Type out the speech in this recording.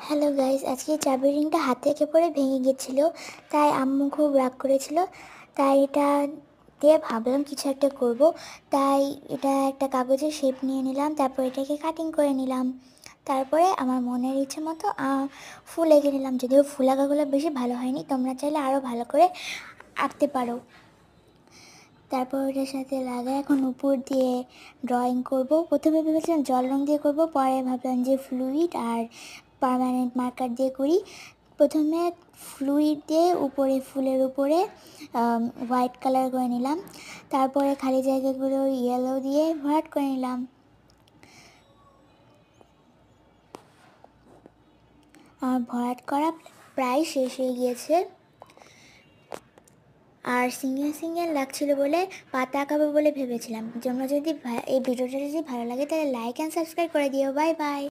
Hello guys, আজকে চাবির রিংটা হাত থেকে পড়ে ভেঙে গেছিলো, তাই আম্মু খুব রাগ করেছিল। তাই এটা দিয়ে ভাবলাম কিছু একটা করব। তাই এটা একটা কাগজের শেপ নিয়ে নিলাম, তারপর এটাকে কাটিং করে নিলাম। তারপরে আমার মনের ইচ্ছে মতো ফুল এঁকে নিলাম। যদিও ফুল আঁকাগুলো বেশি ভালো হয়নি, তোমরা চাইলে আরও ভালো করে আঁকতে পারো। তারপর ওটার সাথে লাগায় এখন উপর দিয়ে ড্রয়িং করব। প্রথমে ভেবেছিলাম জল রং দিয়ে করব, পরে ভাবলাম যে ফ্লুইড আর পার্মানেন্ট মার্কার দিয়ে করি। প্রথমে ফ্লুইড দিয়ে উপরে ফুলের উপরে হোয়াইট কালার করে নিলাম, তারপরে খালি জায়গাগুলো ইয়েলো দিয়ে ভরাট করে নিলাম। আমার ভরাট করা প্রায় শেষ হয়ে গিয়েছে। আর সিঙ্গেল সিঙ্গেল লাগছিল বলে পাতা আঁকাবো বলে ভেবেছিলাম। তোমরা যদি এই ভিডিওটা যদি ভালো লাগে তাহলে লাইক অ্যান্ড সাবস্ক্রাইব করে দিও। Bye bye.